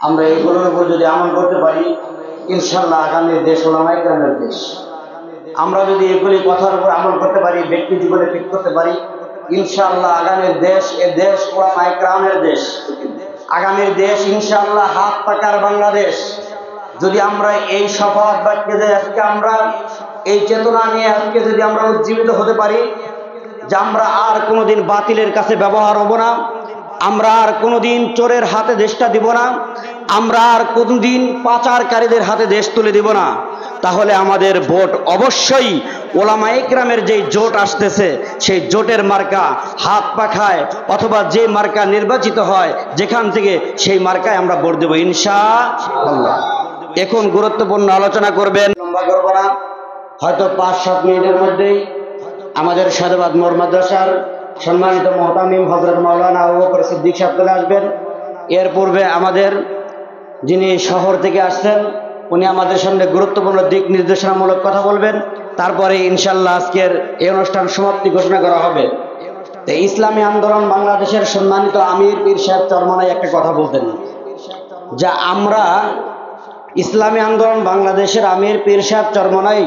আমরা এগুলোর উপর যদি আমল করতে পারি, ইনশাআল্লাহ আগামী দেশ ওলামায়ে কেরামের দেশ। আমরা যদি এগুলি কথার উপর আমল করতে পারি, ব্যক্তি জীবনে ফিট করতে পারি, ইনশাআল্লাহ আগামীর দেশ এ দেশ ওলামায়ে কেরামের দেশ। আগামীর দেশ ইনশাআল্লাহ হাত পাকার বাংলাদেশ। যদি আমরা এই শপথ বাক্যে যে আজকে আমরা এই চেতনা নিয়ে আজকে যদি আমরা উজ্জীবিত হতে পারি যে আমরা আর কোনোদিন বাতিলের কাছে ব্যবহার হব না, আমরা আর কোনোদিন চোরের হাতে দেশটা দিব না, আমরা আর কোনোদিন পাচারকারীদের হাতে দেশ তুলে দিব না, তাহলে আমাদের ভোট অবশ্যই ওলামায়ে কেরামের যেই জোট আসতেছে সেই জোটের মার্কা হাত পাখায় অথবা যে মার্কা নির্বাচিত হয় যেখান থেকে সেই মার্কায় আমরা ভোট দেব ইনশাআল্লাহ। এখন গুরুত্বপূর্ণ আলোচনা করবেন, লম্বা করব না, হয়তো 5-7 মিনিটের মধ্যেই আমাদের সাধুবাদ মোর মাদ্রাসার সম্মানিত মুহতামিম হযরত মাওলানা আবু বকর সিদ্দিক সাহেব চলে আসবেন। এর পূর্বে আমাদের যিনি শহর থেকে আসছেন উনি আমাদের সামনে গুরুত্বপূর্ণ দিক নির্দেশনামূলক কথা বলবেন। তারপরে ইনশাআল্লাহ আজকের এই অনুষ্ঠান সমাপ্তি ঘোষণা করা হবে। ইসলামী আন্দোলন বাংলাদেশের সম্মানিত আমির পীর সাহেব চরমনাই একটা কথা বলতেন, যা আমরা ইসলামী আন্দোলন বাংলাদেশের আমির পীর সাহেব চরমনাই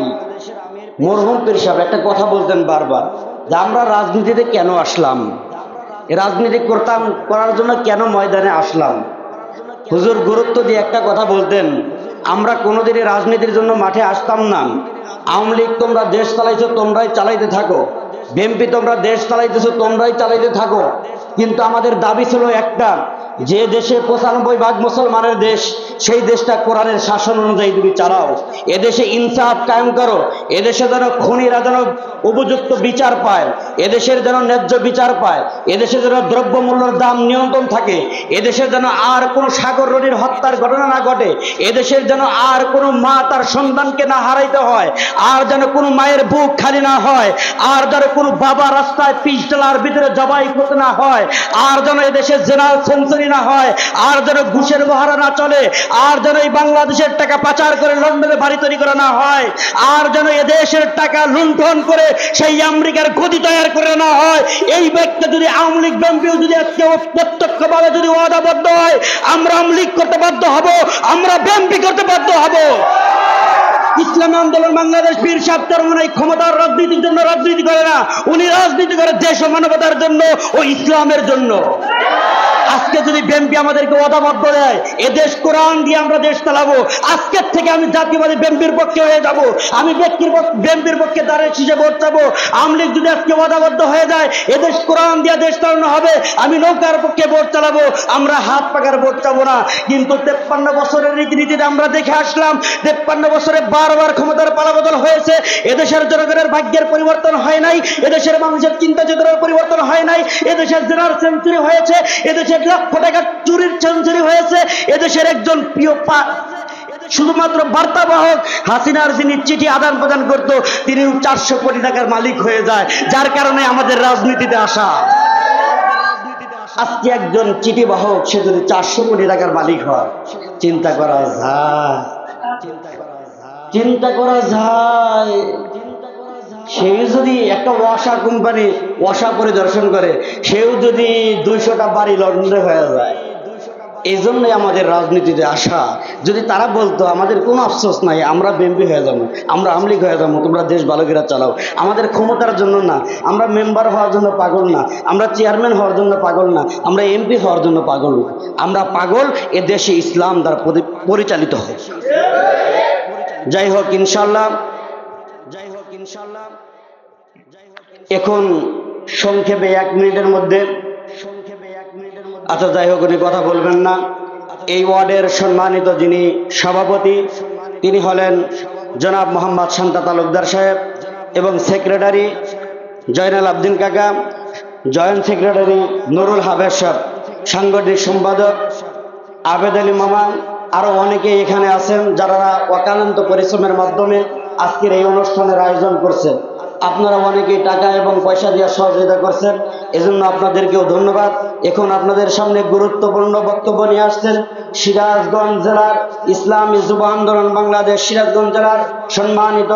মরহুম পীর সাহেব একটা কথা বলতেন বারবার, যে আমরা রাজনীতিতে কেন আসলাম, রাজনীতি করার জন্য কেন ময়দানে আসলাম। হুজুর গুরুত্ব দিয়ে একটা কথা বলতেন, আমরা কোনোদিনই রাজনীতির জন্য মাঠে আসতাম না। আওয়ামী লীগ তোমরা দেশ চালাইছো, তোমরাই চালাইতে থাকো, বিএনপি তোমরা দেশ চালাইতেছো, তোমরাই চালাইতে থাকো, কিন্তু আমাদের দাবি ছিল একটা, যে দেশে 95% মুসলমানের দেশ, সেই দেশটা কোরআনের শাসন অনুযায়ী তুমি চালাও। এদেশে ইনসাফ কায়েম করো, এদেশে যেন খুনিরা যেন উপযুক্ত বিচার পায়, এদেশের যেন ন্যায্য বিচার পায়, এদেশে যেন দ্রব্যমূল্যের দাম নিয়ন্ত্রণ থাকে, এদেশে যেন আর কোনো সাগর রনির হত্যার ঘটনা না ঘটে, এদেশের যেন আর কোনো মা তার সন্তানকে না হারাইতে হয়, আর যেন কোনো মায়ের বুক খালি না হয়, আর যেন কোনো বাবা রাস্তায় পিচ ডালার ভিতরে জবাই করতে না হয়, আর যেন এদেশে জেনারেল সেঞ্চুরি না হয়, আর যেন ঘুষের মহারা না চলে, আর যেন এই বাংলাদেশের টাকা পাচার করে লন্ডনে বাড়ি তৈরি করা না হয়, আর যেন এদেশের টাকা লুণ্ঠন করে সেই আমেরিকার গদি তৈরি করে না হয়। এই ব্যক্তি যদি আওয়ামী লীগ বিএনপিও যদি আজকে প্রত্যক্ষভাবে যদি ওয়াদাবদ্ধ হয়, আমরা আওয়ামী লীগ করতে বাধ্য হব, আমরা বিএনপি করতে বাধ্য হব। ইসলামী আন্দোলন বাংলাদেশ পীর সাহেব চরমনাই ক্ষমতার রাজনীতির জন্য রাজনীতি করে না, উনি রাজনীতি করে দেশ ও মানবতার জন্য ও ইসলামের জন্য। আজকে যদি বিএনপি আমাদেরকে ওয়াদাবদ্ধ দেয় এ দেশ কোরআন দিয়ে আমরা দেশ চালাবো, আজকের থেকে আমি জাতীয়বাদী বিএনপির পক্ষে হয়ে যাব, আমি বিএনপির পক্ষে দাঁড়িয়ে শীষে ভোট চাবো। আওয়ামী লীগ যদি আজকে ওয়াদাবদ্ধ হয়ে যায় এ দেশ কোরআন দিয়ে দেশ চালানো হবে, আমি নৌকার পক্ষে ভোট চালাবো, আমরা হাত পাকার ভোট চাবো না। কিন্তু 53 বছরের রীতিনীতিতে আমরা দেখে আসলাম, 53 বছরে বারবার ক্ষমতার পালাবদল হয়েছে, এদেশের জনগণের ভাগ্যের পরিবর্তন হয় নাই, এদেশের মানুষের চিন্তা চেতনার পরিবর্তন হয় নাই, এদেশের জেনারেল সেঞ্চুরি হয়েছে, এদেশের লক্ষ টাকা চুরির সেঞ্চুরি হয়েছে, এদেশের একজন প্রিয় শুধুমাত্র বার্তাবাহক হাসিনার যিনি চিঠি আদান প্রদান করত তিনি 400 কোটি টাকার মালিক হয়ে যায়, যার কারণে আমাদের রাজনীতিতে আসা। আজকে একজন চিঠিবাহক সে যদি 400 কোটি টাকার মালিক হয়, চিন্তা করা যায়, চিন্তা করা যায়। সেও যদি একটা ওয়াসা কোম্পানি ওয়াসা পরিদর্শন করে, সেও যদি 200টা বাড়ি লন্ডনে হয়ে যায়। এই জন্যই আমাদের রাজনীতিতে আসা। যদি তারা বলতো আমাদের কোনো আফসোস নাই, আমরা বিএনপি হয়ে যাবো, আমরা আওয়ামী লীগ হয়ে যাবো, তোমরা দেশ ভালো করে চালাও, আমাদের ক্ষমতার জন্য না, আমরা মেম্বার হওয়ার জন্য পাগল না, আমরা চেয়ারম্যান হওয়ার জন্য পাগল না, আমরা এমপি হওয়ার জন্য পাগল না, আমরা পাগল এ দেশে ইসলাম দ্বারা পরিচালিত হয়। যাই হোক ইনশাআল্লাহ, এখন সংক্ষেপে 1 মিনিটের মধ্যে, আচ্ছা যাই হোক উনি কথা বলবেন না। এই ওয়ার্ডের সম্মানিত যিনি সভাপতি তিনি হলেন জনাব মোহাম্মদ শান্তা তালুকদার সাহেব, এবং সেক্রেটারি জয়নাল আবদিন কাকা, জয়েন্ট সেক্রেটারি নুরুল হাবেব সাহেব, সাংগঠনিক সম্পাদক আবেদ আলী মামা, আরো অনেকে এখানে আছেন যারা অক্লান্ত পরিশ্রমের মাধ্যমে আজকের এই অনুষ্ঠানের আয়োজন করছেন। আপনারা অনেকেই টাকা এবং পয়সা দিয়ে সহযোগিতা করছেন, এজন্য আপনাদেরকেও ধন্যবাদ। এখন আপনাদের সামনে গুরুত্বপূর্ণ বক্তব্য নিয়ে আসছেন সিরাজগঞ্জ জেলার ইসলামী যুব আন্দোলন বাংলাদেশ সিরাজগঞ্জ জেলার সম্মানিত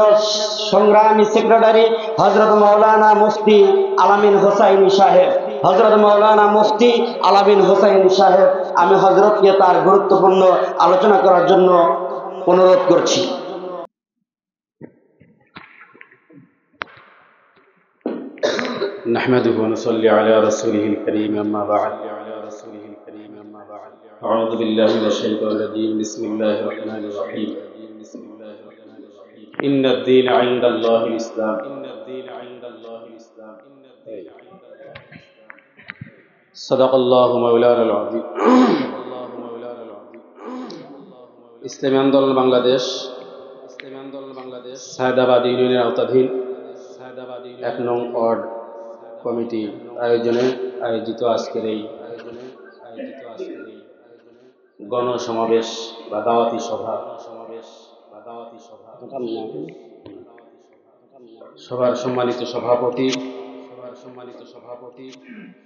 সংগ্রামী সেক্রেটারি হযরত মাওলানা মুফতি আলামিন হোসাইনি সাহেব, হযরত মাওলানা মুফতি আলামিন হোসাইনি সাহেব আমি হযরতকে তার গুরুত্বপূর্ণ আলোচনা করার জন্য অনুরোধ করছি। نحمده ونصلي على رسوله الكريم أما بعد أعوذ بالله من الشيطان الرجيم بسم الله الرحمن الرحيم إن الدين عند الله الإسلام صدق الله مولانا العظيم ইসলামী আন্দোলন বাংলাদেশ সায়দাবাদ ইউনিয়নের আওতাধীন 1 নং ওয়ার্ড কমিটি আয়োজিত আজকের এই গণসমাবেশ বা দাওয়াতি সভা সভার সম্মানিত সভাপতি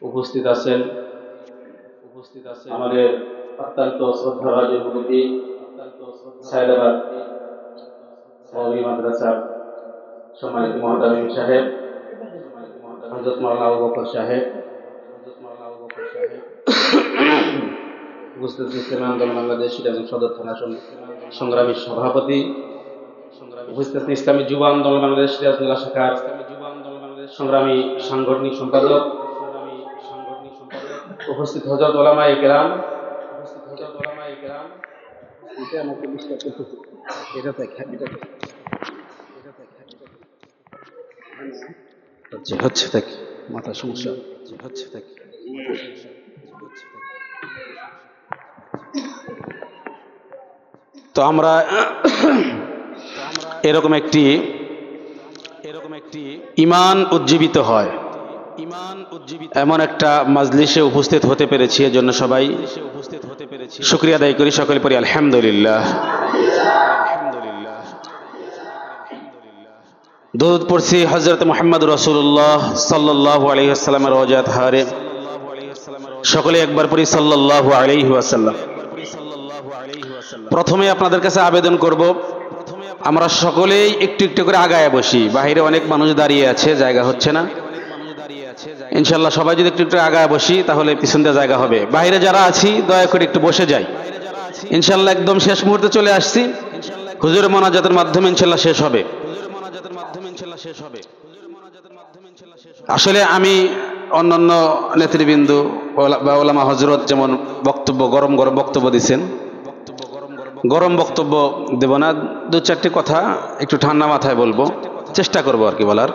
উপস্থিত আছেন আমাদের অত্যন্ত শ্রদ্ধাভাজন মুরব্বী সায়দাবাদ মাদ্রাসার সম্মানিত মুহতামিম সাহেব হযরত মাওলানা আবু বকর সাহেব, উপস্থিত ইসলামী আন্দোলন বাংলাদেশ সিরাজগঞ্জ সদর থানা সংগ্রামী সভাপতি, উপস্থিত ইসলামী যুব আন্দোলন বাংলাদেশ সিরাজগঞ্জ জেলা শাখার সংগ্রামী সাংগঠনিক সম্পাদক, উপস্থিত হযরত উলামায়ে কেরাম, হচ্ছে থাকে মাথা সমস্যা হচ্ছে থাকে। তো আমরা এরকম একটি ঈমান উজ্জীবিত হয় এমন একটা মাজলিসে উপস্থিত হতে পেরেছি, এজন্য সবাই শুকরিয়া আদায় করি, সকলে পড়ি আলহামদুলিল্লাহ। দরুদ পড়ছি হযরত মুহাম্মদ রাসূলুল্লাহ সাল্লাল্লাহু আলাইহি ওয়াসাল্লামের রওজাত হারে, সকলে একবার পড়ি সাল্লাল্লাহু আলাইহি ওয়াসাল্লাম। প্রথমে আপনাদের কাছে আবেদন করব, আমরা সকলেই একটু একটু করে আগায় বসি। বাইরে অনেক মানুষ দাঁড়িয়ে আছে, জায়গা হচ্ছে না। ইনশাআল্লাহ সবাই যদি একটু একটু আগায় বসি তাহলে পিছন দিয়ে জায়গা হবে। বাইরে যারা আছি দয়া করে একটু বসে যাই। ইনশাআল্লাহ একদম শেষ মুহূর্তে চলে আসছি, হুজুরের মোনাজাতের মাধ্যমে ইনশাআল্লাহ শেষ হবে। আসলে আমি অন্যান্য নেতৃবৃন্দ বা ওলামা হযরত যেমন বক্তব্য গরম গরম বক্তব্য দিচ্ছেন, গরম বক্তব্য দেব না, 2-4টি কথা একটু ঠান্ডা মাথায় বলবো, চেষ্টা করবো আর কি বলার।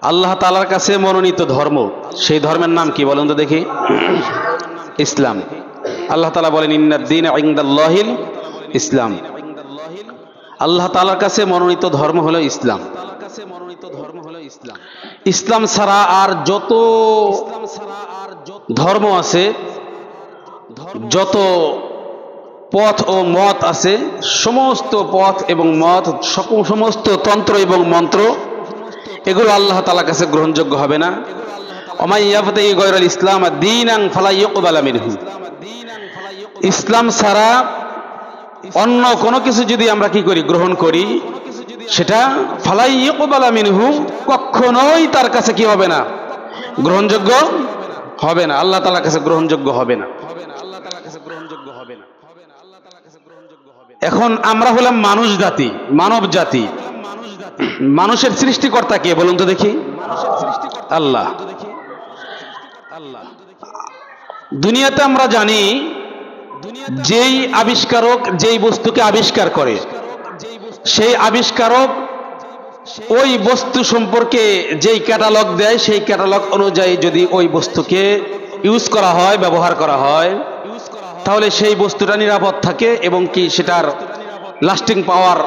আল্লাহ তাআলার কাছে মনোনীত ধর্ম, সেই ধর্মের নাম কি বলুন তো দেখি? ইসলাম। আল্লাহ তাআলা বলেন ইন্নাদ দীন ইনদাল্লাহিল ইসলাম। আল্লাহ তাআলার কাছে মনোনীত ধর্ম হলো ইসলাম। ইসলাম ছাড়া আর যত ধর্ম আছে, যত পথ ও মত আছে, সমস্ত পথ এবং মত, সমস্ত তন্ত্র এবং মন্ত্র, এগুলো আল্লাহ তাআলার কাছে গ্রহণযোগ্য হবে না। ওমাই ইয়াবতাগি গায়রাল ইসলাম দীনান ফালা ইউকবালা মিনহু। ইসলাম ছাড়া অন্য কোনো কিছু যদি আমরা কি করি, গ্রহণ করি, সেটা ফালা ইউকবালা মিনহু, কখনোই তার কাছে কি হবে না, গ্রহণযোগ্য হবে না। আল্লাহ তাআলার কাছে গ্রহণযোগ্য হবে না। এখন আমরা হলাম মানুষ জাতি, মানব জাতি। মানুষের সৃষ্টিকর্তা কে বলুন তো দেখি? আল্লাহ। দুনিয়াতে আমরা জানি যেই আবিষ্কারক যেই বস্তুকে আবিষ্কার করে, সেই আবিষ্কারক ওই বস্তু সম্পর্কে যেই ক্যাটালগ দেয়, সেই ক্যাটালগ অনুযায়ী যদি ওই বস্তুকে ইউজ করা হয়, ব্যবহার করা হয়, তাহলে সেই বস্তুটা নিরাপদ থাকে এবং কি সেটার লাস্টিং পাওয়ার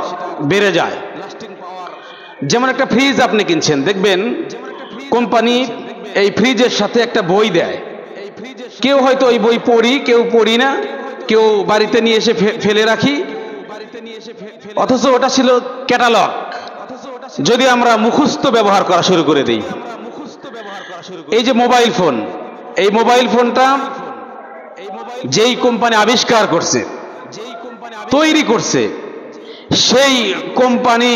বেড়ে যায়। যেমন একটা ফ্রিজ আপনি কিনছেন, দেখবেন কোম্পানি এই ফ্রিজের সাথে একটা বই দেয়। কেউ হয়তো ওই বই পড়ি, কেউ পড়ি না, কেউ বাড়িতে নিয়ে এসে ফেলে রাখি, অথচ ওটা ছিল ক্যাটালগ। যদি আমরা মুখস্থ ব্যবহার করা শুরু করে দিই, এই যে মোবাইল ফোন, এই মোবাইল ফোনটা যেই কোম্পানি আবিষ্কার করছে, তৈরি করছে, সেই কোম্পানি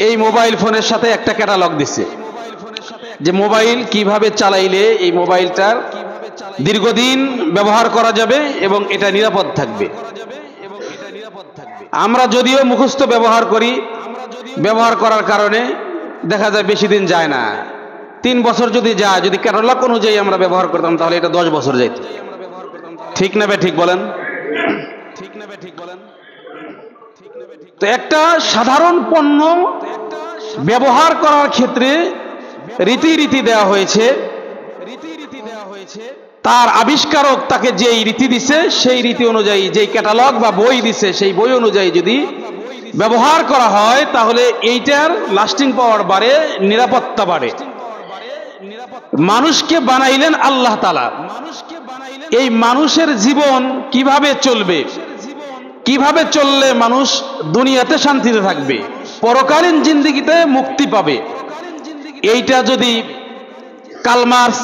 এই মোবাইল ফোনের সাথে একটা ক্যাটালগ দিছে যে মোবাইল কিভাবে চালাইলে এই মোবাইলটার দীর্ঘদিন ব্যবহার করা যাবে এবং এটা নিরাপদ থাকবে। আমরা যদিও মুখস্থ ব্যবহার করি, ব্যবহার করার কারণে দেখা যায় বেশি দিন যায় না, 3 বছর যদি যায়, যদি ক্যাটালগ অনুযায়ী আমরা ব্যবহার করতাম তাহলে এটা 10 বছর যাইত। ঠিক না বে ঠিক বলেন? তো একটা সাধারণ পণ্য ব্যবহার করার ক্ষেত্রে রীতি দেওয়া হয়েছে, তার আবিষ্কারক তাকে যেই রীতি দিছে সেই রীতি অনুযায়ী, যেই ক্যাটালগ বা বই দিছে সেই বই অনুযায়ী যদি ব্যবহার করা হয় তাহলে এইটার লাস্টিং পাওয়ার বাড়ে, নিরাপত্তা বাড়ে। মানুষকে বানাইলেন আল্লাহ তাআলা, এই মানুষের জীবন কিভাবে চলবে, কিভাবে চললে মানুষ দুনিয়াতে শান্তিতে থাকবে, পরকালীন জিন্দেগিতে মুক্তি পাবে, এইটা যদি Karl Marx,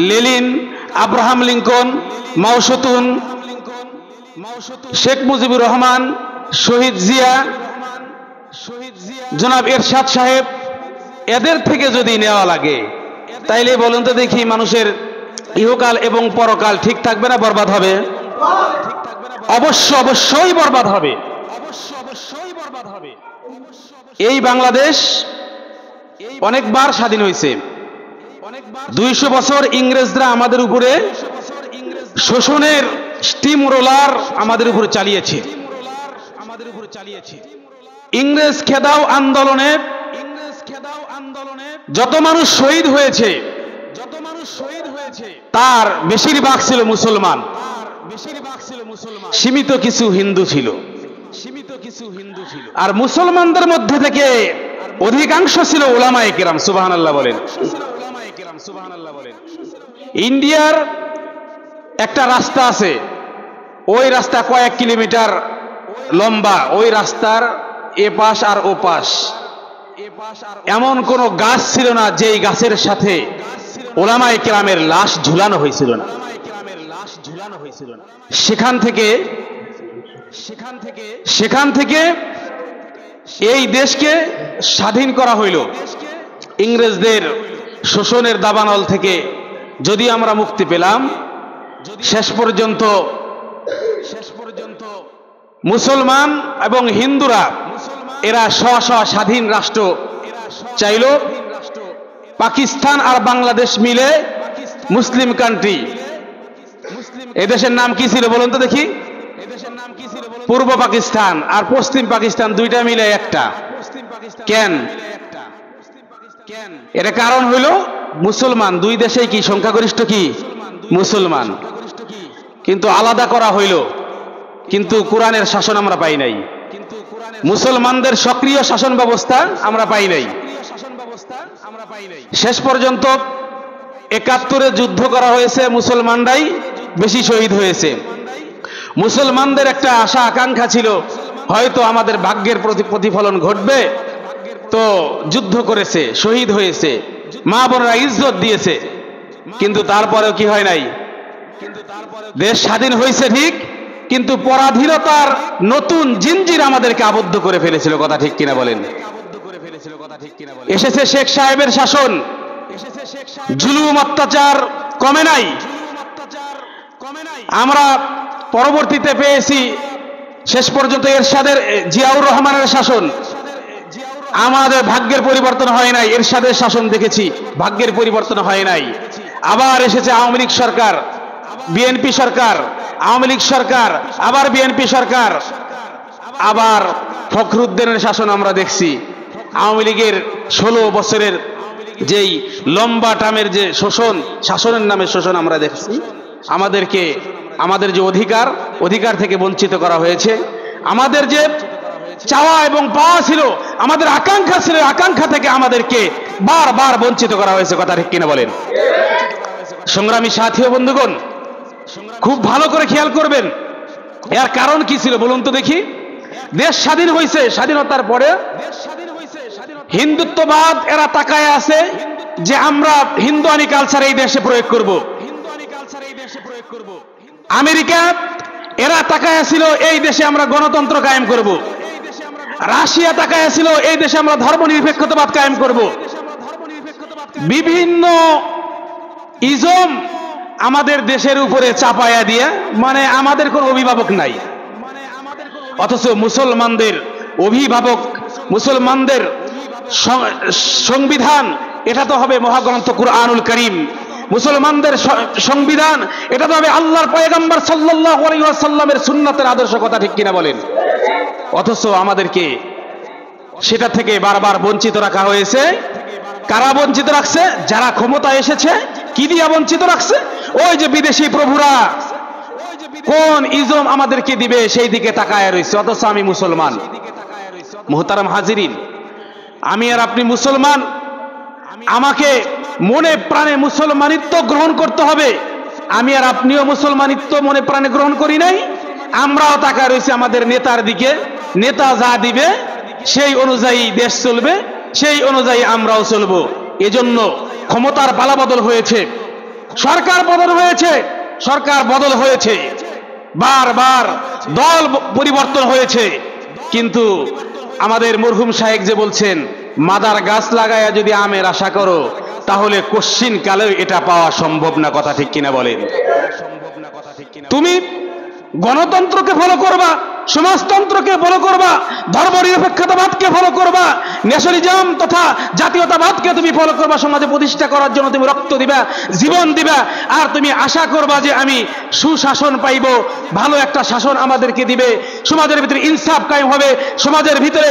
Lenin, Abraham Lincoln, মাও সেতুং, শেখ মুজিবুর রহমান, শহীদ জিয়া, জনাব এরশাদ সাহেব, এদের থেকে যদি নেওয়া লাগে তাইলে বলুন তো দেখি মানুষের ইহকাল এবং পরকাল ঠিক থাকবে না বরবাদ হবে? অবশ্যই বরবাদ হবে। এই বাংলাদেশ অনেকবার স্বাধীন হয়েছে, 200 বছর ইংরেজরা আমাদের উপরে শোষণের স্টিম রোলার আমাদের উপরে চালিয়েছে। ইংরেজ খেদাও আন্দোলনে যত মানুষ শহীদ হয়েছে তার বেশিরভাগ ছিল মুসলমান, সীমিত কিছু হিন্দু ছিল। আর মুসলমানদের মধ্যে থেকে অধিকাংশ ছিল উলামায়ে কেরাম। সুবহানাল্লাহ বলেন। ইন্ডিয়ার একটা রাস্তা আছে, ওই রাস্তা কয়েক কিলোমিটার লম্বা, ওই রাস্তার এ পাশ আর ও পাশ এমন কোন গাছ ছিল না যেই গাছের সাথে উলামায়ে কেরামের লাশ ঝুলানো হয়েছিল না। সেখান থেকে এই দেশকে স্বাধীন করা হইল। ইংরেজদের শোষণের দাবানল থেকে যদি আমরা মুক্তি পেলাম, শেষ পর্যন্ত মুসলমান এবং হিন্দুরা এরা স্ব স্বাধীন রাষ্ট্র চাইল। পাকিস্তান আর বাংলাদেশ মিলে মুসলিম কান্ট্রি। এদেশের নাম কি ছিল বলুন তো দেখি? পূর্ব পাকিস্তান আর পশ্চিম পাকিস্তান, দুইটা মিলে একটা। কেন? এর কারণ হইল মুসলমান, দুই দেশে কি সংখ্যাগরিষ্ঠ কি মুসলমান, কিন্তু আলাদা করা হইল। কিন্তু কোরআনের শাসন আমরা পাই নাই, মুসলমানদের সক্রিয় শাসন ব্যবস্থা আমরা পাই নাই। শেষ পর্যন্ত 71-এ যুদ্ধ করা হয়েছে, মুসলমানরাই বেশি শহীদ হয়েছে। মুসলমানদের একটা আশা আকাঙ্ক্ষা ছিল হয়তো আমাদের ভাগ্যের প্রতিফলন ঘটবে, তো যুদ্ধ করেছে, শহীদ হয়েছে, মা বোনেরা ইজ্জত দিয়েছে, কিন্তু তারপরেও কি হয় নাই? দেশ স্বাধীন হয়েছে ঠিক, কিন্তু পরাধীনতার নতুন জিনজির আমাদেরকে আবদ্ধ করে ফেলেছিল। কথা ঠিক কিনা বলেন? এসেছে শেখ সাহেবের শাসন, জুলুম অত্যাচার কমে নাই। আমরা পরবর্তীতে পেয়েছি শেষ পর্যন্ত এরশাদের, জিয়াউর রহমানের শাসন। আমাদের ভাগ্যের পরিবর্তন হয় নাই, এরশাদের শাসন দেখেছি, ভাগ্যের পরিবর্তন হয় নাই। আবার এসেছে আওয়ামী লীগ সরকার, বিএনপি সরকার, আওয়ামী লীগ সরকার, আবার বিএনপি সরকার, আবার ফখরুদ্দিনের শাসন আমরা দেখছি। আওয়ামী লীগের 16 বছরের যেই লম্বা টার্মের যে শোষণ, শাসনের নামে শোষণ আমরা দেখছি। আমাদেরকে আমাদের যে অধিকার থেকে বঞ্চিত করা হয়েছে, আমাদের যে চাওয়া এবং পাওয়া ছিল, আমাদের আকাঙ্ক্ষা ছিল, আকাঙ্ক্ষা থেকে আমাদেরকে বারবার বঞ্চিত করা হয়েছে। কথা ঠিক কিনা বলেন? সংগ্রামী সাথী ও বন্ধুগণ, খুব ভালো করে খেয়াল করবেন, এর কারণ কি ছিল বলুন তো দেখি? দেশ স্বাধীন হয়েছে, স্বাধীনতার পরে হিন্দুত্ববাদ এরা তাকায় আছে যে আমরা হিন্দুয়ানি কালচার এই দেশে প্রয়োগ করব। আমেরিকা এরা তাকায় ছিল এই দেশে আমরা গণতন্ত্র কায়েম করব। রাশিয়া তাকায় ছিল এই দেশে আমরা ধর্মনিরপেক্ষতাবাদ কায়েম করব। বিভিন্ন ইজম আমাদের দেশের উপরে চাপায়া দিয়ে, মানে আমাদের কোনো অভিভাবক নাই, অথচ মুসলমানদের অভিভাবক, মুসলমানদের সংবিধান এটা তো হবে মহাগ্রন্থ কুরআনুল কারীম। মুসলমানদের সংবিধান এটা তো হবে আল্লাহর পয়গম্বর সাল্লাল্লাহু আলাইহি ওয়াসাল্লামের সুন্নাতের আদর্শ, কথা ঠিক কিনা বলেন? অথচ আমাদেরকে সেটা থেকে বারবার বঞ্চিত রাখা হয়েছে। কারা বঞ্চিত রাখছে? যারা ক্ষমতা এসেছে। কি দিয়া বঞ্চিত রাখছে? ওই যে বিদেশি প্রভুরা কোন ইজম আমাদেরকে দিবে সেই দিকে তাকায় রয়েছে। অথচ আমি মুসলমান। মুহতারাম হাজিরিন, আমি আর আপনি মুসলমান, আমাকে মনে প্রাণে মুসলমানিত্ব গ্রহণ করতে হবে। আমি আর আপনিও মুসলমানিত্ব মনে প্রাণে গ্রহণ করি নাই, আমরাও তাকায় রয়েছে আমাদের নেতার দিকে। নেতা যা দিবে সেই অনুযায়ী দেশ চলবে, সেই অনুযায়ী আমরাও চলবো। এজন্য ক্ষমতার পালাবদল হয়েছে, সরকার বদল হয়েছে, সরকার বদল হয়েছে, বারবার দল পরিবর্তন হয়েছে। কিন্তু আমাদের মরহুম শায়েখ যে বলছেন, মাদার গাছ লাগায়া যদি আমের আশা করো তাহলে কশ্চিন কালেও এটা পাওয়া সম্ভব না, কথা ঠিক কিনা বলেন? তুমি গণতন্ত্রকে ফলো করবা, সমাজতন্ত্রকে ফলো করবা, ধর্মনিরপেক্ষতাবাদকে ফলো করবা, ন্যাশনালিজম তথা জাতীয়তাবাদকে তুমি ফলো করবা, সমাজে প্রতিষ্ঠা করার জন্য তুমি রক্ত দিবা, জীবন দিবা, আর তুমি আশা করবা যে আমি সুশাসন পাইব, ভালো একটা শাসন আমাদেরকে দিবে, সমাজের ভিতরে ইনসাফ কায়েম হবে, সমাজের ভিতরে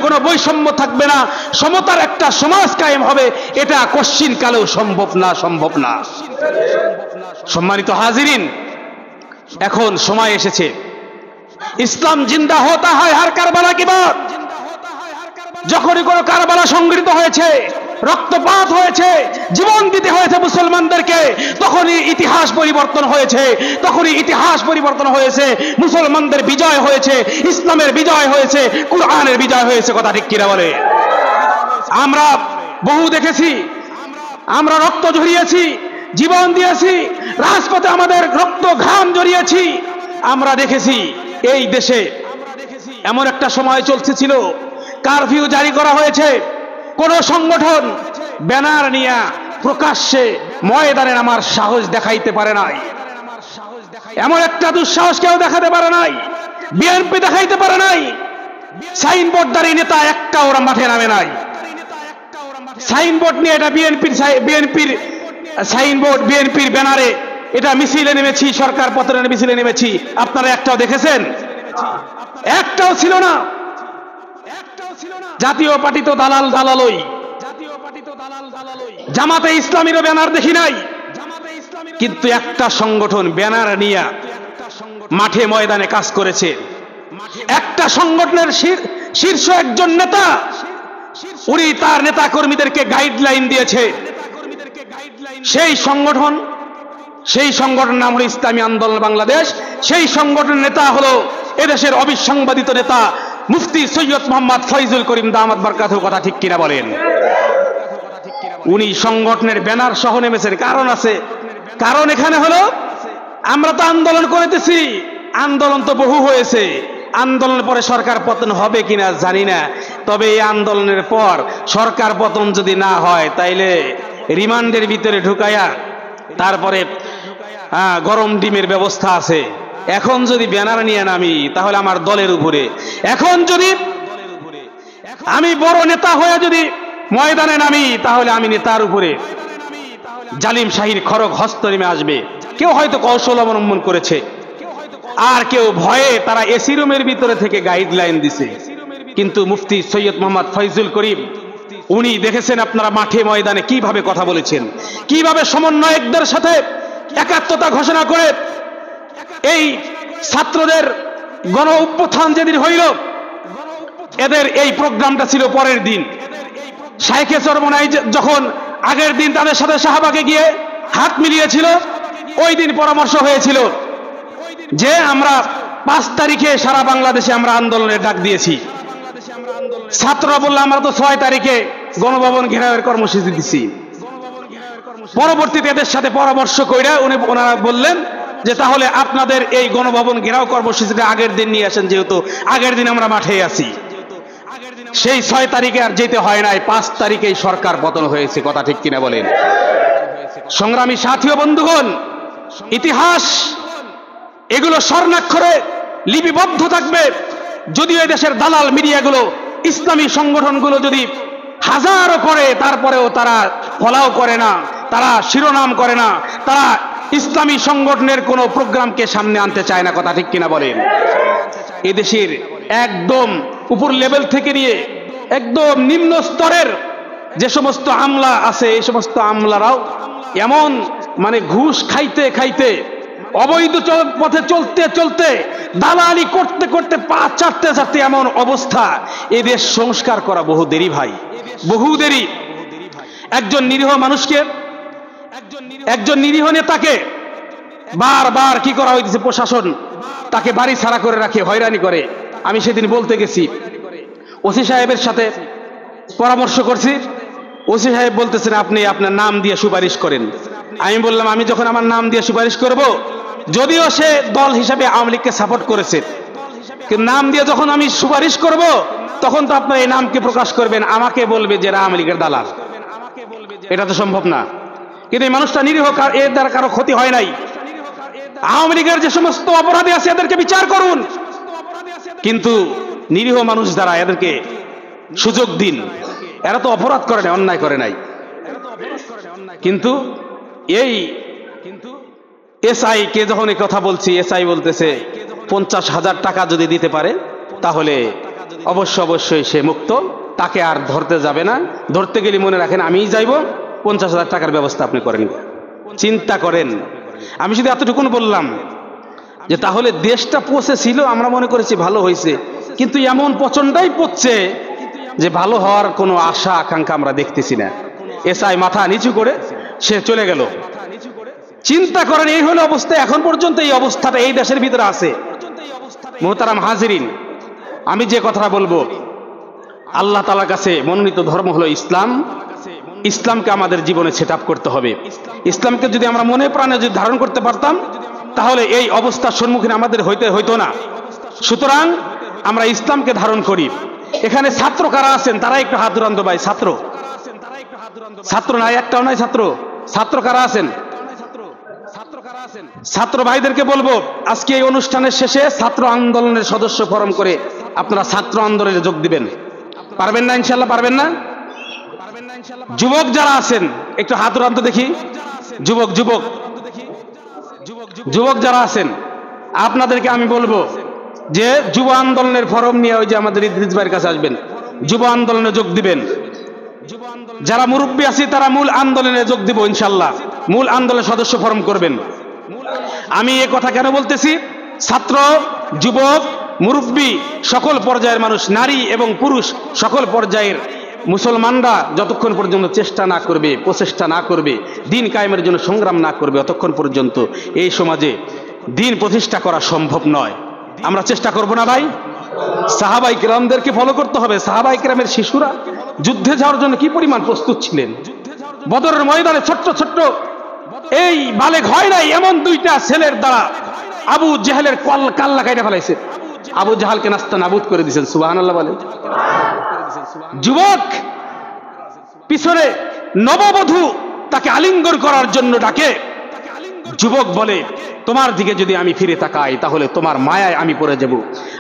কোনো বৈষম্য থাকবে না, সমতার একটা সমাজ কায়েম হবে। এটা কশ্চিন কালেও সম্ভব না, সম্ভব না। সম্মানিত হাজিরিন, এখন সময় এসেছে, ইসলাম জিন্দা হতা হয় হর কারবালা কি বাত। যখনই কোনো কারবালা সংঘটিত হয়েছে, রক্তপাত হয়েছে, জীবন দিতে হয়েছে মুসলমানদেরকে, তখনই ইতিহাস পরিবর্তন হয়েছে, তখনই ইতিহাস পরিবর্তন হয়েছে। মুসলমানদের বিজয় হয়েছে, ইসলামের বিজয় হয়েছে, কুরআনের বিজয় হয়েছে, কথা ঠিক কিনা বলে? আমরা বহু দেখেছি, আমরা রক্ত ঝরিয়েছি, জীবন দিয়েছি, রাজপথে আমাদের রক্ত ঘাম জড়িয়েছি। আমরা দেখেছি এই দেশে এমন একটা সময় চলছিল, কারফিউ জারি করা হয়েছে, কোন সংগঠন ব্যানার নিয়ে প্রকাশ্যে ময়দানে নামার সাহস দেখাইতে পারে নাই। এমন একটা দুঃসাহস কেউ দেখাতে পারে নাই, বিএনপি দেখাইতে পারে নাই। সাইনবোর্ডধারী নেতা একটা ওরা মাঠে নামে নাই। সাইনবোর্ড নিয়ে এটা বিএনপির সাইনবোর্ড, বিএনপির ব্যানারে এটা মিছিলে নেমেছি, সরকার পতনের মিছিলে নেমেছি। আপনারা একটাও দেখেছেন? একটাও ছিল না। জাতীয় পার্টি তো দালাল দালালই, জামাতে ইসলামীরও ব্যানার দেখি নাই। কিন্তু একটা সংগঠন ব্যানার নিয়ে মাঠে ময়দানে কাজ করেছে। একটা সংগঠনের শীর্ষ একজন নেতা, উনি তার নেতা কর্মীদেরকে গাইডলাইন দিয়েছে। সেই সংগঠন নাম হলো ইসলামী আন্দোলন বাংলাদেশ। সেই সংগঠনের নেতা হলো এদেশের অবিসংবাদিত নেতা মুফতি সৈয়দ মোহাম্মদ ফয়জুল করিম দামাত বরকাতুহু, কথা ঠিক কিনা বলেন? উনি সংগঠনের ব্যানার সহ নেমেছেন। কারণ আছে, কারণ এখানে হলো আমরা তো আন্দোলন করেতেছি, আন্দোলন তো বহু হয়েছে, আন্দোলনের পরে সরকার পতন হবে কিনা জানি না, তবে এই আন্দোলনের পর সরকার পতন যদি না হয় তাইলে রিমান্ডের ভিতরে ঢুকায়া তারপরে গরম ডিমের ব্যবস্থা আছে। এখন যদি ব্যানার নিয়ে নামি তাহলে আমার দলের উপরে, এখন যদি আমি বড় নেতা হয়ে যদি ময়দানে নামি তাহলে আমি নেতার উপরে জালিম শাহীর খড়গ হস্ত নেমে আসবে। কেউ হয়তো কৌশল অবলম্বন করেছে, আর কেউ ভয়ে তারা এসি রুমের ভিতরে থেকে গাইডলাইন দিছে। কিন্তু মুফতি সৈয়দ মোহাম্মদ ফয়জুল করিম উনি দেখেছেন আপনারা মাঠে ময়দানে কিভাবে কথা বলেছেন, কিভাবে সমন্বয়কদের সাথে একাত্মতা ঘোষণা করে এই ছাত্রদের গণ অভ্যুত্থান যেদিন হইল, এদের এই প্রোগ্রামটা ছিল পরের দিন। শাইখে চরমনাই যখন আগের দিন তাদের সাথে শাহবাগে গিয়ে হাত মিলিয়েছিল, ওই দিন পরামর্শ হয়েছিল যে আমরা 5 তারিখে সারা বাংলাদেশে আমরা আন্দোলনের ডাক দিয়েছি। ছাত্ররা বললো আমরা তো 6 তারিখে গণভবন ঘেরাওয়ের কর্মসূচি দিচ্ছি। পরবর্তীতে এদের সাথে পরামর্শ কইরা ওনারা বললেন যে তাহলে আপনাদের এই গণভবন ঘেরাও কর্মসূচিটা আগের দিন নিয়ে আসেন, যেহেতু আগের দিন আমরা মাঠে আছি। সেই 6 তারিখে আর যেতে হয় নাই, 5 তারিখেই সরকার পতন হয়েছে, কথা ঠিক কিনা বলেন? সংগ্রামী সাথী ও বন্ধুগণ, ইতিহাস এগুলো স্বর্ণাক্ষরে লিপিবদ্ধ থাকবে। যদিও দেশের দালাল মিডিয়াগুলো, ইসলামী সংগঠনগুলো যদি হাজারো করে, তারপরেও তারা ফলাও করে না, তারা শিরোনাম করে না, তারা ইসলামী সংগঠনের কোনো প্রোগ্রামকে সামনে আনতে চায় না। কথা ঠিক কিনা বলেন? এদেশের একদম উপর লেভেল থেকে নিয়ে একদম নিম্ন স্তরের যে সমস্ত আমলা আছে, এই সমস্ত আমলারাও এমন মানে ঘুষ খাইতে খাইতে, অবৈধ পথে চলতে চলতে, দালালি করতে করতে, পা চাটতে চাটতে এমন অবস্থা, এ দেশ সংস্কার করা বহু দেরি ভাই, বহু দেরি। একজন নিরীহ মানুষকে, একজন নিরীহ নেতাকে বারবার কি করা হইতেছে, প্রশাসন তাকে বাড়ি ছাড়া করে রাখে, হয়রানি করে। আমি সেদিন বলতে গেছি, ওসি সাহেবের সাথে পরামর্শ করছি। ওসি সাহেব বলতেছেন আপনি আপনার নাম দিয়ে সুপারিশ করেন। আমি বললাম আমি যখন আমার নাম দিয়ে সুপারিশ করব, যদিও সে দল হিসাবে আওয়ামী লীগকে সাপোর্ট করেছে, কিন্তু নাম দিয়ে যখন আমি সুপারিশ করব, তখন তো আপনার এই নামকে প্রকাশ করবেন, আমাকে বলবে যে আওয়ামী লীগের দালাল। এটা তো সম্ভব না। কিন্তু এই মানুষটা নিরীহ, এর দ্বারা কারো ক্ষতি হয় নাই। আওয়ামী লীগের যে সমস্ত অপরাধী আছে এদেরকে বিচার করুন, কিন্তু নিরীহ মানুষ দ্বারা এদেরকে সুযোগ দিন। এরা তো অপরাধ করে নাই, অন্যায় করে নাই। কিন্তু এই এসআই কে যখন এই কথা বলছি, এসআই বলতেছে 50,000 টাকা যদি দিতে পারে তাহলে অবশ্যই সে মুক্ত, তাকে আর ধরতে যাবে না। ধরতে গেলে মনে রাখেন আমিই যাইব, 50,000 টাকার ব্যবস্থা আপনি করেন। চিন্তা করেন। আমি শুধু এতটুকুন বললাম যে তাহলে দেশটা পচেছিল, আমরা মনে করেছি ভালো হয়েছে, কিন্তু এমন পচনটাই পচছে যে ভালো হওয়ার কোনো আশা আকাঙ্ক্ষা আমরা দেখতেছি না। এসআই মাথা নিচু করে সে চলে গেল। চিন্তা করেন, এই হলো অবস্থা। এখন পর্যন্ত এই অবস্থাটা এই দেশের ভিতরে আছে। মোহতারাম হাজিরিন, আমি যে কথাটা বলবো, আল্লাহ তাআলার কাছে মনোনীত ধর্ম হলো ইসলাম। ইসলামকে আমাদের জীবনে সেট আপ করতে হবে। ইসলামকে যদি আমরা মনে প্রাণে যদি ধারণ করতে পারতাম, তাহলে এই অবস্থার সম্মুখীন আমাদের হইতো না। সুতরাং আমরা ইসলামকে ধারণ করি। এখানে ছাত্র কারা আছেন তারা একটু হাত উড়ান তো ভাই। ছাত্র নাই, একটাও নাই ছাত্র। ছাত্র কারা আছেন? ছাত্র ভাইদেরকে বলবো, আজকে এই অনুষ্ঠানের শেষে ছাত্র আন্দোলনের সদস্য ফরম করে আপনারা ছাত্র আন্দোলনে যোগ দিবেন। পারবেন না? ইনশাল্লাহ পারবেন না? যুবক যারা আছেন একটু হাত উড়ান তো দেখি। যুবক যারা আছেন আপনাদেরকে আমি বলবো যে যুব আন্দোলনের ফরম নিয়ে ওই যে আমাদের ইদ্রিস ভাইয়ের কাছে আসবেন, যুব আন্দোলনে যোগ দিবেন। যারা মুরব্বী আছে তারা মূল আন্দোলনে যোগ দিব ইনশাল্লাহ। মূল আন্দোলনের সদস্য ফরম করবেন। আমি এ কথা কেন বলতেছি? ছাত্র, যুবক, মুরব্বী, সকল পর্যায়ের মানুষ, নারী এবং পুরুষ, সকল পর্যায়ের মুসলমানরা যতক্ষণ পর্যন্ত চেষ্টা না করবে, প্রচেষ্টা না করবে, দিন কায়েমের জন্য সংগ্রাম না করবে, ততক্ষণ পর্যন্ত এই সমাজে দিন প্রতিষ্ঠা করা সম্ভব নয়। আমরা চেষ্টা করব না ভাই? সাহাবাই কেরামদেরকে ফলো করতে হবে। সাহাবাই কেরামের শিশুরা যুদ্ধে যাওয়ার জন্য কি পরিমাণ প্রস্তুত ছিলেন। বদরের ময়দানে ছোট্ট এই বালেগ হয় নাই এমন দুইটা ছেলের দ্বারা আবু জাহেলের কাল্লা কাইটা ফেলাইছে। আবু জাহালকে নাস্তা নাবুদ করে দিয়েছেন। সুবহানাল্লাহ বলেন। যুবক পিছনে নববধূ তাকে আলিঙ্গন করার জন্য ডাকে। যুবক বলে, তোমার দিকে যদি আমি ফিরে তাকাই তাহলে তোমার মায়ায় আমি পড়ে যাব।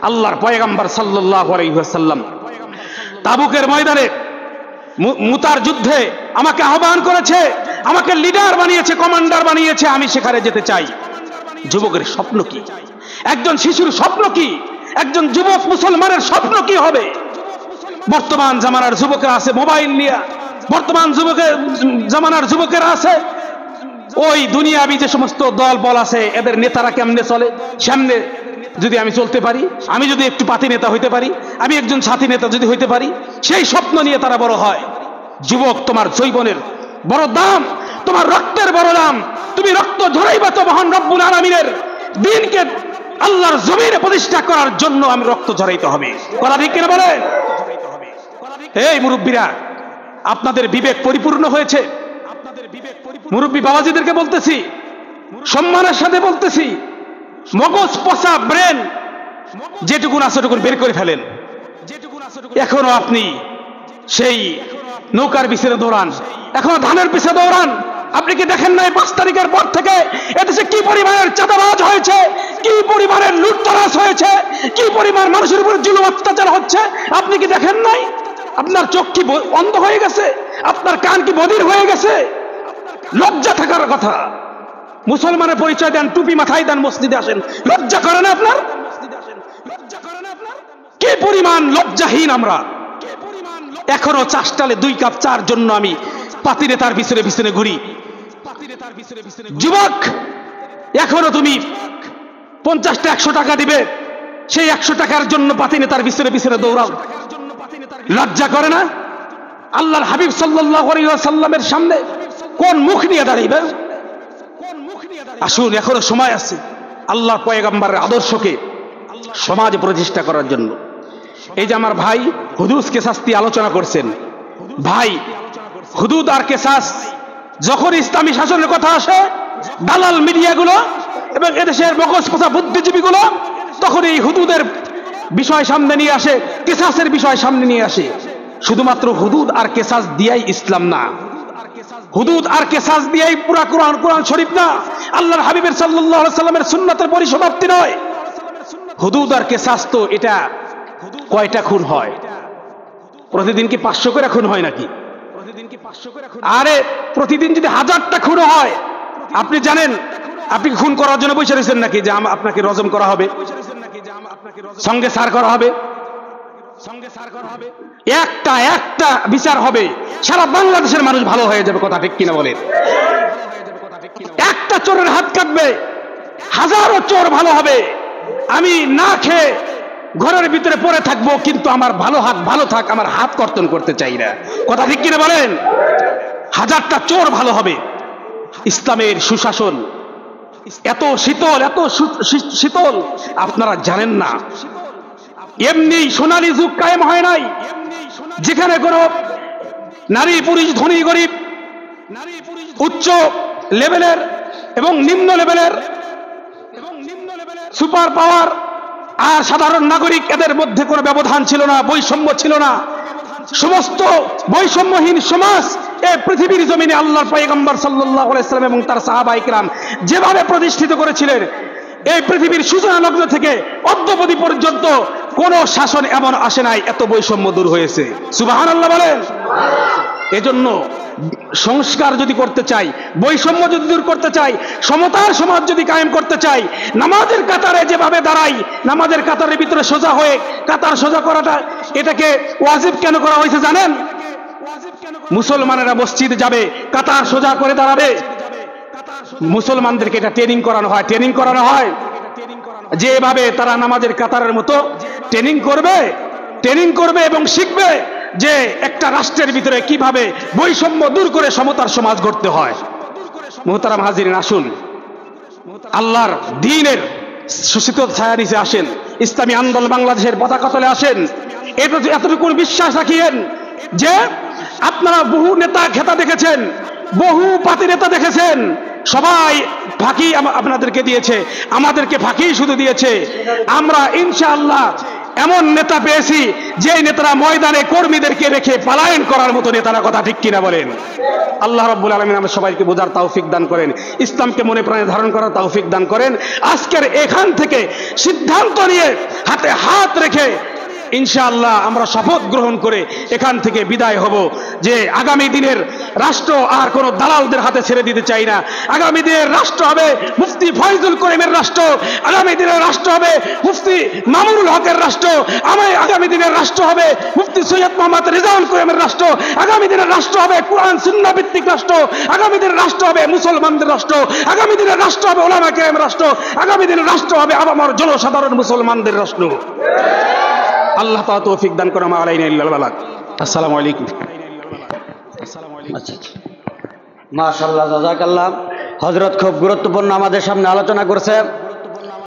আল্লাহর পয়গম্বর সাল্লাল্লাহু আলাইহি ওয়াসাল্লাম তাবুকের ময়দানে মুতার যুদ্ধে আমাকে আহ্বান করেছে, আমাকে লিডার বানিয়েছে, কমান্ডার বানিয়েছে, আমি সেখানে যেতে চাই। যুবকের স্বপ্ন কি? একজন শিশুর স্বপ্ন কি? একজন যুবক মুসলমানের স্বপ্ন কি হবে? বর্তমান জামানার যুবকেরা আছে মোবাইল নিয়ে, বর্তমান জামানার যুবকেরা আছে ওই দুনিয়াবি যে সমস্ত দল বল আছে, এদের নেতারা কেমনে চলে, সামনে যদি আমি চলতে পারি, আমি যদি একটু পাতি নেতা হইতে পারি, আমি একজন সাথী নেতা যদি হইতে পারি, সেই স্বপ্ন নিয়ে তারা বড় হয়। যুবক, তোমার যৌবনের বড় দাম, তোমার রক্তের বড় দাম। তুমি রক্ত ঝরাইবা তো মহান রব্বুল আলামিনের দ্বীনকে আল্লাহর জমিনে প্রতিষ্ঠা করার জন্য আমি রক্ত ঝরাইতে হবে। কথা ঠিক কিনা বলে? এই মুরব্বীরা, আপনাদের বিবেক পরিপূর্ণ হয়েছে। মুরব্বী বাবাজিদেরকে বলতেছি, সম্মানের সাথে বলতেছি, মগজ পচা ব্রেন যেটুকুন আছে ওটুকুন বের করে ফেলেন। এখনো আপনি সেই নৌকার পিছনে দৌড়ান, এখনো ধানের পিছনে দৌড়ান, আপনি কি দেখেন নাই 5 তারিখের পর থেকে এদেশে কি পরিমাণের চাঁদাবাজ হয়েছে, কি পরিমাণের লুটতরাজ হয়েছে, কি পরিমাণ মানুষের উপর জুলুম অত্যাচার হচ্ছে? আপনি কি দেখেন নাই? আপনার চোখ কি অন্ধ হয়ে গেছে? আপনার কান কি বধির হয়ে গেছে? লজ্জা থাকার কথা। মুসলমানের পরিচয় দেন, টুপি মাথায় দেন, মসজিদে আসেন, লজ্জা করে না আপনার? কি পরিমাণ লজ্জাহীন আমরা! এখনো চাষটালে 2 কাপ চার জন্য আমি পাতি নেতার পিছনে পিছনে ঘুরি। যুবক, এখনো তুমি 50-100 টাকা দিবে, সেই 100 টাকার জন্য পাতি নেতার পিছনে পিছনে দৌড়াও। লজ্জা করে না? আল্লাহর হাবিব সাল্লাল্লাহু আলাইহি ওয়াসাল্লামের সামনে কোন মুখ নিয়ে দাঁড়াইবে? আসুন, এখনো সময় আছে আল্লাহর পয়গম্বরের আদর্শকে সমাজে প্রতিষ্ঠা করার জন্য। এই যে আমার ভাই হুদুদ কেসাস নিয়ে আলোচনা করছেন, ভাই হুদুদ আর কেসাস যখন ইসলামী শাসনের কথা আসে, দালাল মিডিয়াগুলো এবং এদেশের মগজ পোষা বুদ্ধিজীবীগুলো তখন এই হুদুদের বিষয় সামনে নিয়ে আসে, কেসাসের বিষয় সামনে নিয়ে আসে। শুধুমাত্র হুদুদ আর কেসাস দিয়াই ইসলাম না, হুদুদ আর কেসাস দিয়াই পুরা কোরআন শরীফ না, আল্লাহর হাবিবের সাল্লাল্লাহু আলাইহি সাল্লামের সুন্নাতের পরিসমাপ্তি নয়। হুদুদ আর কেসাস তো এটা কয়টা খুন হয়? প্রতিদিন কি 500 করে খুন হয় নাকি? আরে প্রতিদিন যদি 1000টা খুন হয়, আপনি জানেন আপনি খুন করার জন্য বসে রয়েছেন নাকি যে আপনাকে রজম করা হবে, সঙ্গে সার করা হবে? একটা বিচার হবে, সারা বাংলাদেশের মানুষ ভালো হয়ে যাবে। কথা ঠিক কিনা বলেন? একটা চোরের হাত কাটবে, হাজারো চোর ভালো হবে। আমি না খেয়ে ঘরের ভিতরে পড়ে থাকবো, কিন্তু আমার ভালো থাক, আমার হাত কর্তন করতে চাই না। কথা ঠিক কিনা বলেন? 1000টা চোর ভালো হবে। ইসলামের সুশাসন এত শীতল আপনারা জানেন না। এমনি সোনালী যুগ কায়েম হয় নাই যেখানে কোনো নারী পুরুষ, ধনী গরিব, উচ্চ লেভেলের এবং নিম্ন লেভেলের, সুপার পাওয়ার আর সাধারণ নাগরিক, এদের মধ্যে কোনো ব্যবধান ছিল না, বৈষম্য ছিল না। সমস্ত বৈষম্যহীন সমাজ এই পৃথিবীর জমিনে আল্লাহর পয়গম্বর সাল্লাল্লাহু আলাইহি ওয়াসাল্লাম এবং তার সাহাবায়ে কিরাম যেভাবে প্রতিষ্ঠিত করেছিলেন, এই পৃথিবীর সূচনা লগ্ন থেকে অদ্যাবধি পর্যন্ত কোন শাসন এমন আসে নাই এত বৈষম্য দূর হয়েছে। সুবহানাল্লাহ বলেন। এজন্য সংস্কার যদি করতে চাই, বৈষম্য যদি দূর করতে চাই, সমতার সমাজ যদি কায়েম করতে চাই, নামাজের কাতারে যেভাবে দাঁড়াই, নামাজের কাতারের ভিতরে সোজা হয়ে কাতার সোজা করাটা, এটাকে ওয়াজিব কেন করা হয়েছে জানেন? মুসলমানেরা মসজিদে যাবে, কাতার সোজা করে দাঁড়াবে। মুসলমানদেরকে এটা ট্রেনিং করানো হয় যে এভাবে তারা নামাজের কাতারের মতো ট্রেনিং করবে এবং শিখবে যে একটা রাষ্ট্রের ভিতরে কিভাবে বৈষম্য দূর করে সমতার সমাজ গড়তে হয়। মুহতারাম হাজিরিন, আসুন আল্লাহর দ্বীনের সুশীতল ছায়া নিচে আসেন, ইসলামী আন্দোলন বাংলাদেশের পতাকা তলে আসেন। এতটুকু বিশ্বাস রাখিয়েন যে আপনারা বহু নেতা খেতা দেখেছেন, বহু পাতি নেতা দেখেছেন, সবাই ফাঁকি আপনাদেরকে দিয়েছে, আমাদেরকে ফাঁকি শুধু দিয়েছে। আমরা ইনশাআল্লাহ এমন নেতা পেয়েছি যে নেতারা ময়দানে কর্মীদেরকে রেখে পলায়ন করার মতো নেতারা। কথা ঠিক কিনা বলেন? আল্লাহ রাব্বুল আলামিন আমাদের সবাইকে বোঝার তৌফিক দান করেন, ইসলামকে মনে প্রাণে ধারণ করার তৌফিক দান করেন। আজকের এখান থেকে সিদ্ধান্ত নিয়ে হাতে হাত রেখে ইনশাআল্লাহ আমরা শপথ গ্রহণ করে এখান থেকে বিদায় হব যে আগামী দিনের রাষ্ট্র আর কোন দালালদের হাতে ছেড়ে দিতে চাই না। আগামী দিনের রাষ্ট্র হবে মুফতি ফয়জুল করিমের রাষ্ট্র, আগামী দিনের রাষ্ট্র হবে মুফতি মামুনুল হকের রাষ্ট্র, আগামী দিনের রাষ্ট্র হবে মুফতি সৈয়দ মোহাম্মদ রেজাউল করিমের রাষ্ট্র, আগামী দিনের রাষ্ট্র হবে কুরআন সুন্নাহ ভিত্তিক রাষ্ট্র, আগামী দিনের রাষ্ট্র হবে মুসলমানদের রাষ্ট্র, আগামী দিনের রাষ্ট্র হবে উলামা কেরামের রাষ্ট্র, আগামী দিনের রাষ্ট্র হবে আপামর জনসাধারণ মুসলমানদের রাষ্ট্র। আল্লাহ তাআলা তৌফিক দান করুন। আলাইনা ইল্লাল বালাগ। আসসালামু আলাইকুম। মাশাআল্লাহ, জাযাকাল্লাহ। হযরত খুব গুরুত্বপূর্ণ আমাদের সামনে আলোচনা করছে।